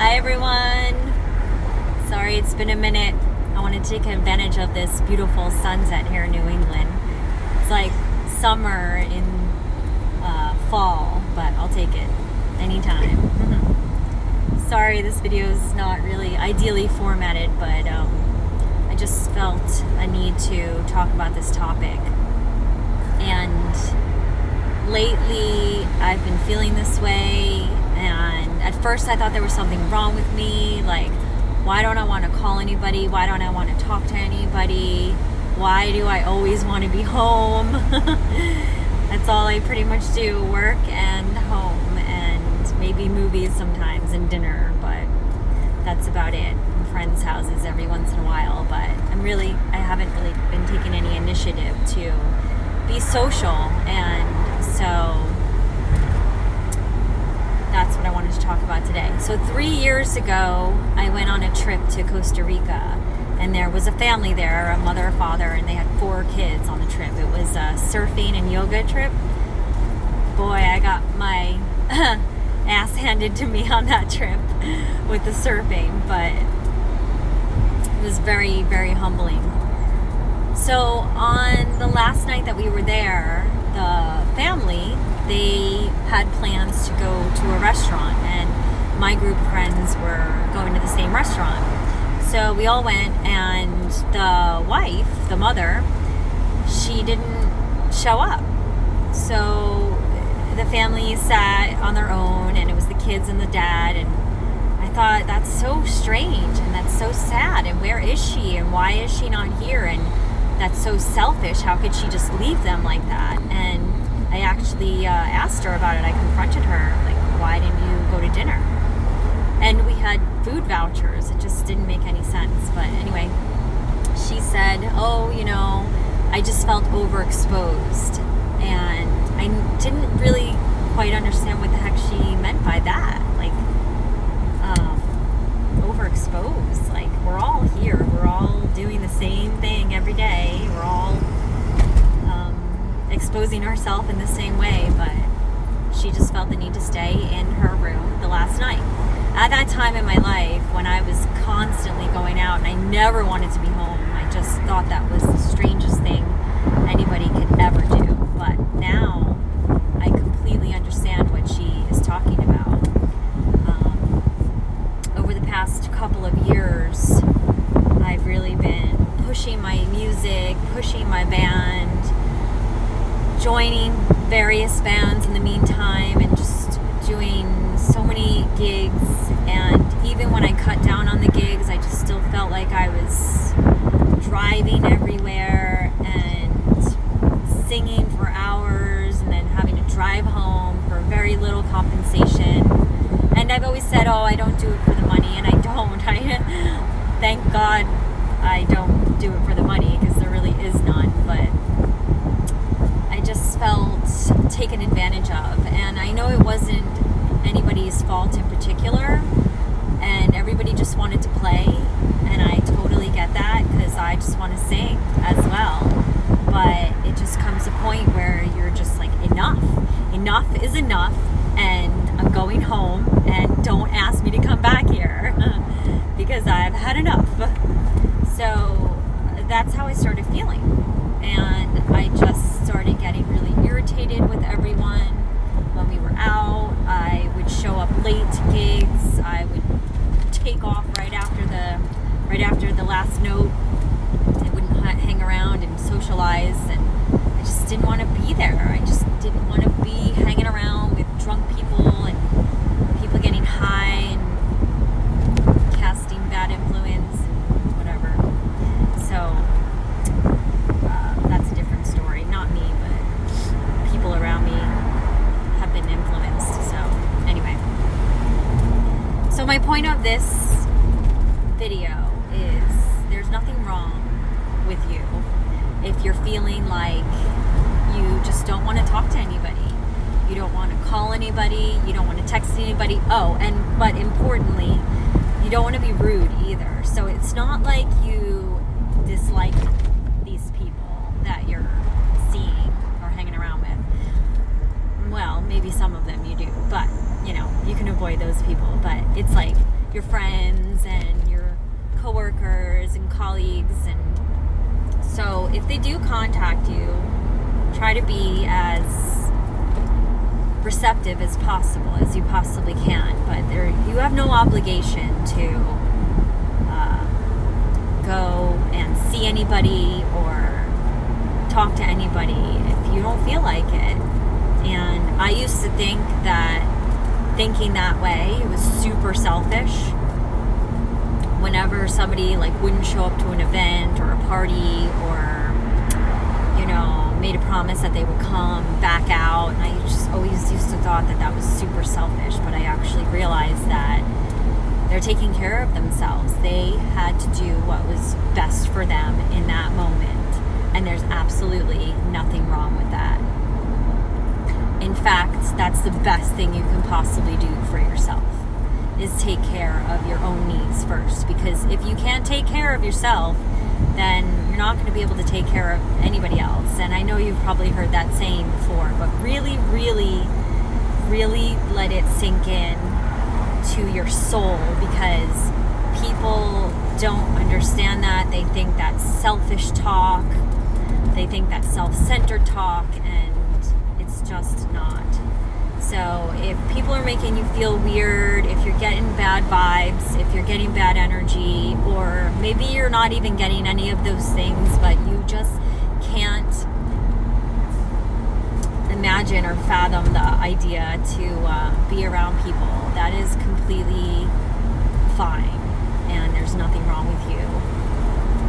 Hi everyone. Sorry it's been a minute. I wanted to take advantage of this beautiful sunset here in New England. It's like summer in fall, but I'll take it anytime. Sorry this video is not really ideally formatted, but I just felt a need to talk about this topic. And lately I've been feeling this way, and at first I thought there was something wrong with me, like why don't I want to call anybody, why don't I want to talk to anybody, why do I always want to be home? That's all I pretty much do, work and home and maybe movies sometimes and dinner, but that's about it. And friends' houses every once in a while, but I haven't really been taking any initiative to be social, and so that's what I wanted to talk about today. So 3 years ago, I went on a trip to Costa Rica, and there was a family there, a mother, a father, and they had 4 kids on the trip. It was a surfing and yoga trip. Boy, I got my ass handed to me on that trip with the surfing, but it was very, very humbling. So on the last night that we were there, the family, they had plans to go to a restaurant, and my group of friends were going to the same restaurant. So we all went, and the wife, the mother, she didn't show up. So the family sat on their own, and it was the kids and the dad, and I thought, that's so strange, and that's so sad, and where is she, and why is she not here, and that's so selfish. How could she just leave them like that? And I actually asked her about it. I confronted her, like, why didn't you go to dinner? And we had food vouchers. It just didn't make any sense. But anyway, she said, I just felt overexposed. And I didn't really quite understand what the heck she meant by that. Like, overexposed. Like, we're all here. We're all doing the same thing every day. We're all exposing ourselves in the same way, but she just felt the need to stay in her room the last night. At that time in my life, when I was constantly going out and I never wanted to be home, I just thought that was the strangest thing anybody could ever do. But now I completely understand what she is talking about. Over the past couple of years, I've really been pushing my music, pushing my band, joining various bands in the meantime, and just doing so many gigs. And even when I cut down on the gigs, I just still felt like I was driving everywhere and singing for hours and then having to drive home for very little compensation. And I've always said, I don't do it for the money, and I don't. Thank God I don't do it for the money, because there really is none, but I just felt taken advantage of. And I know it wasn't anybody's fault in particular, and everybody just wanted to play, and I totally get that, because I just want to sing as well. But it just comes a point where you're just like, enough is enough, and I'm going home, and don't ask me to come back here because I've had enough. So that's how I started feeling, and I just started getting really irritated with everyone. When we were out, I would show up late to gigs. I would take off right after the last note. I wouldn't hang around and socialize, and I just didn't want to be there. I just didn't want to be hanging around with drunk people and people getting high and casting bad influence and whatever. So that's a different story. Not me, but people around me have been influenced. So anyway, so my point of this video is there's nothing wrong with you if you're feeling like you just don't want to talk to anybody, you don't want to call anybody, you don't want to text anybody, but importantly, you don't want to be rude either. So it's not like you dislike these people that you're seeing or hanging around with. Well, maybe some of them you do, but you can avoid those people. But it's like your friends and your coworkers and colleagues. And so if they do contact you, try to be as receptive as possible, as you possibly can. But you have no obligation to go and see anybody or talk to anybody if you don't feel like it. And I used to think that thinking that way, it was super selfish. Whenever somebody like wouldn't show up to an event or a party, or made a promise that they would come back out, and I just always used to thought that was super selfish. But I actually realized that they're taking care of themselves. They had to do what was best for them in that moment, and there's absolutely nothing wrong with that. In fact, that's the best thing you can possibly do for yourself, is take care of your own needs first. Because if you can't take care of yourself, then you're not going to be able to take care of anybody else. And I know you've probably heard that saying before, but really, really, really let it sink in to your soul, because people don't understand that. They think that's selfish talk. They think that's self-centered talk, and it's just not. So if people are making you feel weird, if you're getting bad vibes, if you're getting bad energy, or maybe you're not even getting any of those things, but you just can't imagine or fathom the idea to be around people, that is completely fine, and there's nothing wrong with you.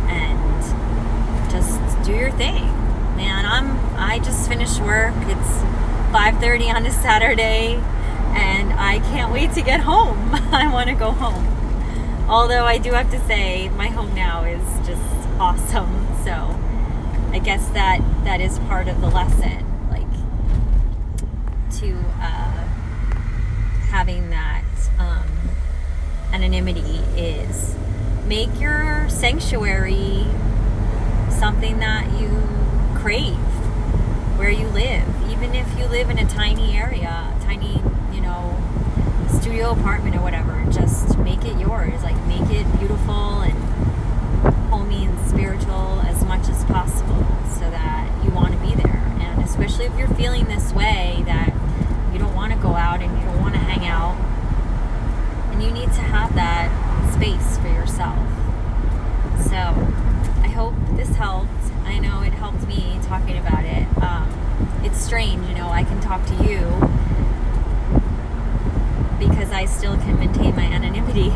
And just do your thing, man. I just finished work. It's 5:30 on a Saturday, and I can't wait to get home. I want to go home. Although I do have to say, my home now is just awesome. So I guess that is part of the lesson, like to having that anonymity, is make your sanctuary something that you crave where you live. Even if you live in a tiny area, tiny, studio apartment or whatever, just make it yours. Like, make it beautiful and homey and spiritual as much as possible, so that you want to be there. And especially if you're feeling this way, that you don't want to go out and you don't want to hang out, and you need to have that space for yourself. So I hope this helped. I know it helped me talking about it. It's strange, I can talk to you because I still can maintain my anonymity.